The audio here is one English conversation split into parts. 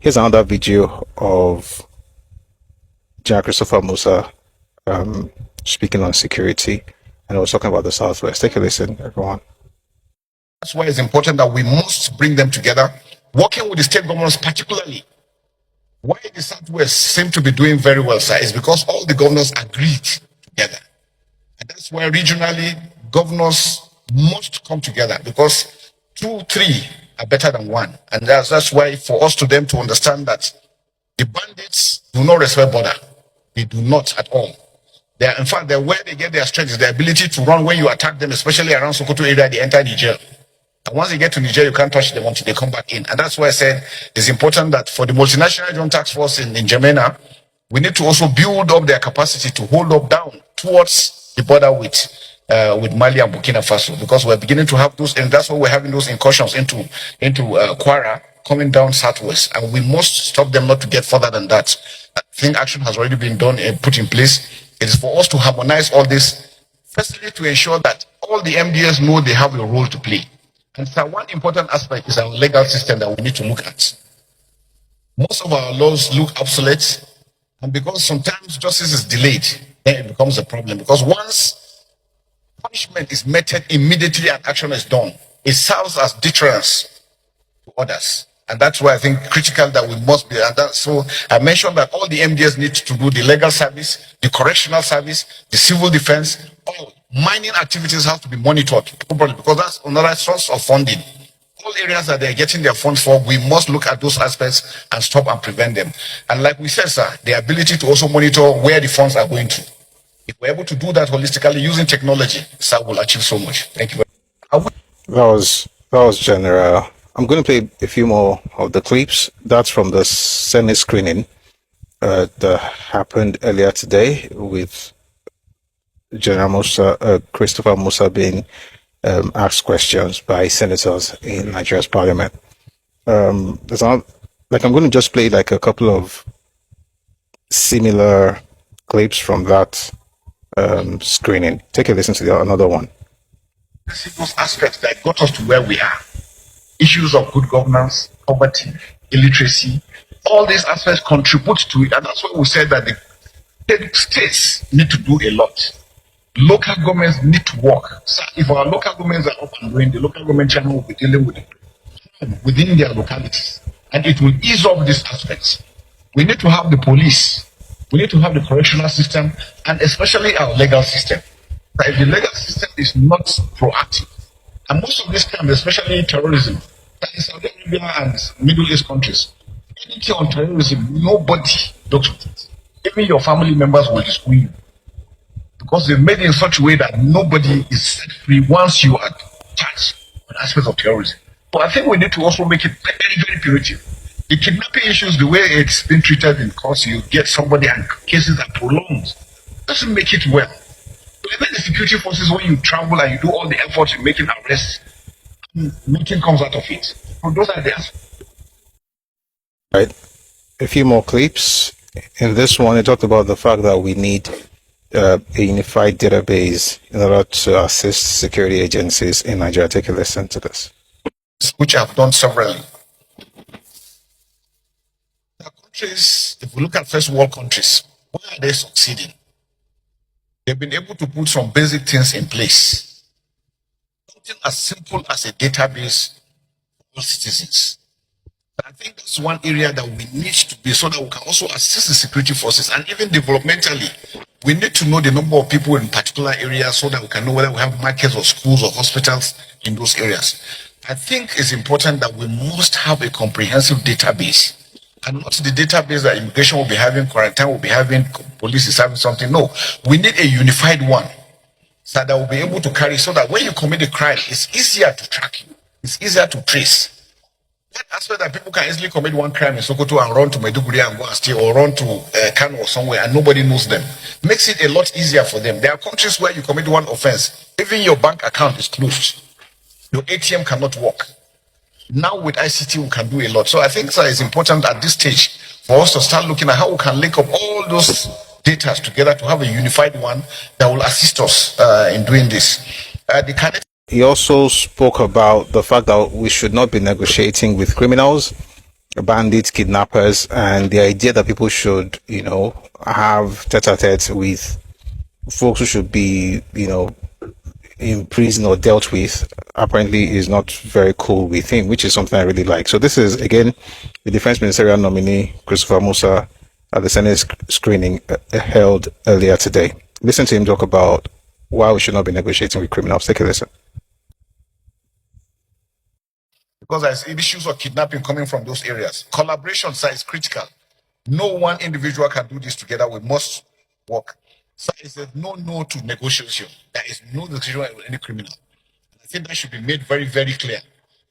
Here's another video of General Christopher Musa speaking on security, and I was talking about the Southwest. Take a listen, everyone. That's why it's important that we must bring them together, working with the state governors particularly. Why the Southwest seem to be doing very well, sir, is because all the governors agreed together. And that's why regionally, governors must come together, because 2, 3 are better than 1. And that's why for us to them to understand that the bandits do not respect border. They do not at all. They are, in fact, where they get their strength is the ability to run when you attack them, especially around Sokoto area, they enter Niger. And once they get to Niger, you can't touch them until they come back in. And that's why I said it's important that for the multinational joint task force in Gemena, we need to also build up their capacity to hold up down towards the border with Mali and Burkina Faso, because we're beginning to have those, and that's why we're having those incursions into Kwara, coming down southwest, and we must stop them not to get further than that. I think action has already been done and put in place. It is for us to harmonize all this, firstly to ensure that all the MDS know they have a role to play. And so one important aspect is our legal system that we need to look at. Most of our laws look obsolete, and because sometimes justice is delayed, then it becomes a problem. Because once punishment is meted immediately and action is done, it serves as deterrence to others. And that's why I think critical that we must be. And so I mentioned that all the MDS need to do the legal service, the correctional service, the civil defense. All mining activities have to be monitored properly, because that's another source of funding. All areas that they're getting their funds for, we must look at those aspects and stop and prevent them. And like we said, sir, the ability to also monitor where the funds are going to. If we're able to do that holistically using technology, sir, we'll achieve so much. Thank you very much. That was General. I'm going to play a few more of the clips. That's from the Senate screening that happened earlier today with General Musa, Christopher Musa being asked questions by senators in Nigeria's parliament. I'm going to just play like a couple of similar clips from that screening. Take a listen to another one. Those aspects that got us to where we are. Issues of good governance, poverty, illiteracy, all these aspects contribute to it. And that's why we said that the states need to do a lot. Local governments need to work. So if our local governments are up and going, the local government channel will be dealing with it within their localities. And it will ease up these aspects. We need to have the police. We need to have the correctional system, and especially our legal system. But if the legal system is not proactive, and most of these crimes, especially terrorism, that is Saudi Arabia and Middle East countries, anything on terrorism, nobody looks at it. Even your family members will disown you, because they've made it in such a way that nobody is set free once you are charged with aspects of terrorism. But I think we need to also make it very, very punitive. The kidnapping issues, the way it's been treated in courts, you get somebody and cases are prolonged, doesn't make it well. Even the security forces, when you travel and you do all the efforts in making arrests, nothing comes out of it. So those are the aspects. Right. A few more clips. In this one, it talked about the fact that we need a unified database in order to assist security agencies in Nigeria. Take a listen to this. Which I've done severally. The countries, if we look at first world countries, why are they succeeding? They've been able to put some basic things in place. Something as simple as a database for all citizens. I think that's one area that we need to be, so that we can also assist the security forces, and even developmentally, we need to know the number of people in particular areas so that we can know whether we have markets or schools or hospitals in those areas. I think it's important that we must have a comprehensive database, and not the database that immigration will be having, quarantine will be having, police is having something. No, we need a unified one so that we'll be able to carry, so that when you commit a crime, it's easier to track you, it's easier to trace. That aspect that people can easily commit one crime in Sokoto and run to Maiduguri and go and steal, or run to Kano or somewhere and nobody knows them, makes it a lot easier for them. There are countries where you commit one offense, even your bank account is closed, your ATM cannot work. Now with ICT we can do a lot. So I think it's important at this stage for us to start looking at how we can link up all those data together to have a unified one that will assist us in doing this. He also spoke about the fact that we should not be negotiating with criminals, bandits, kidnappers, and the idea that people should, have tete-a-tete with folks who should be, in prison or dealt with apparently is not very cool with him, which is something I really like. So this is again the defense ministerial nominee Christopher Musa at the Senate screening held earlier today. Listen to him talk about why we should not be negotiating with criminals. Take a listen. Because there's issues of kidnapping coming from those areas. Collaboration, sir, is critical. No one individual can do this together. We must work. So it's a no to negotiation. There is no negotiation with any criminal. I think that should be made very, very clear.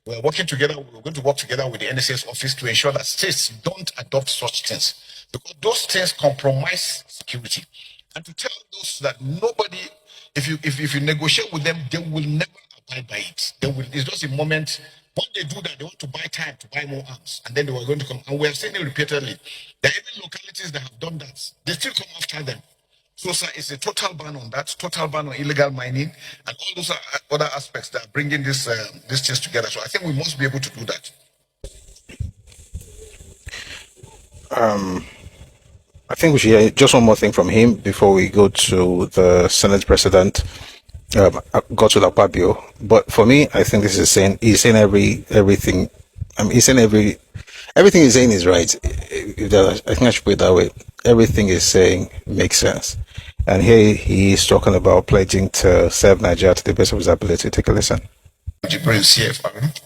We're working together. We're going to work together with the NSS office to ensure that states don't adopt such things, because those things compromise security. And to tell those that nobody, if you negotiate with them, they will never abide by it. They will. It's just a moment. When they do that, they want to buy time to buy more arms, and then they were going to come. And we have seen it repeatedly. There are even localities that have done that. They still come after them. So, sir, it's a total ban on that, total ban on illegal mining, and all those other aspects that are bringing these things together. So, I think we must be able to do that. I think we should hear just one more thing from him before we go to the Senate President, Godswill Akpabio. But for me, I think this is saying he's saying everything. He's saying everything he's saying is right. I think I should put it that way. Everything he's saying makes sense. And here he is talking about pledging to serve Nigeria to the best of his ability. Take a listen. Jibril CFR,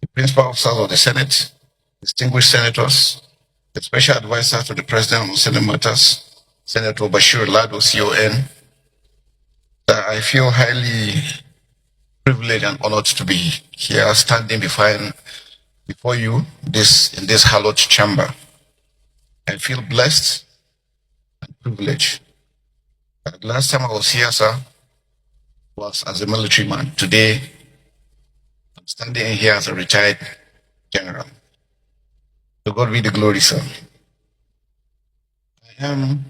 the principal officers of the Senate, distinguished senators, the special advisor to the President on Senate matters, Senator Bashir Lado, CON, that I feel highly privileged and honored to be here standing before you in this hallowed chamber. I feel blessed and privileged. The last time I was here, sir, was as a military man. Today, I'm standing here as a retired general. To God be the glory, sir. I am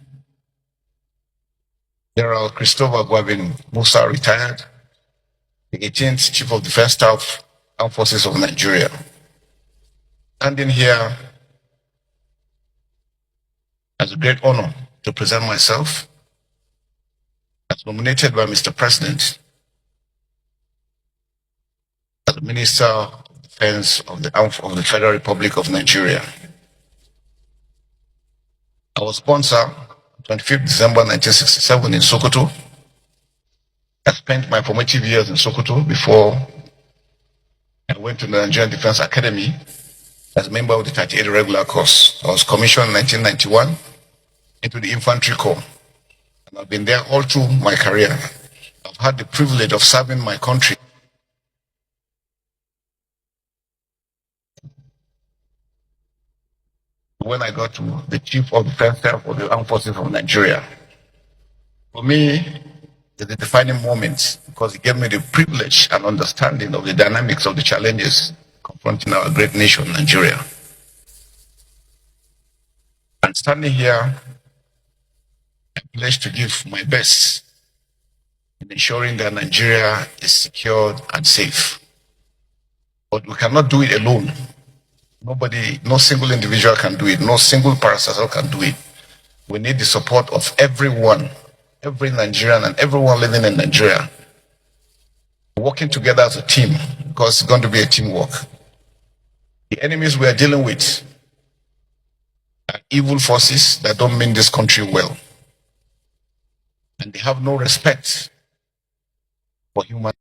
General Christopher Gwabin Musa, retired, the 18th Chief of Defense Staff, Armed Forces of Nigeria. Standing here as a great honor to present myself as nominated by Mr. President as the Minister of Defense of the Federal Republic of Nigeria. I was born, sir, 25th December 1967 in Sokoto. I spent my formative years in Sokoto before I went to the Nigerian Defense Academy as a member of the 38 regular course. I was commissioned in 1991 into the Infantry Corps, and I've been there all through my career. I've had the privilege of serving my country. When I got to the Chief of Defense Staff of the Armed Forces of Nigeria, for me, it's a defining moment because it gave me the privilege and understanding of the dynamics of the challenges confronting our great nation, Nigeria. And standing here, I'm pledged to give my best in ensuring that Nigeria is secured and safe. But we cannot do it alone. Nobody, no single individual can do it. No single parastatal can do it. We need the support of everyone, every Nigerian and everyone living in Nigeria, working together as a team, because it's going to be a teamwork. The enemies we are dealing with are evil forces that don't mean this country well. And they have no respect for human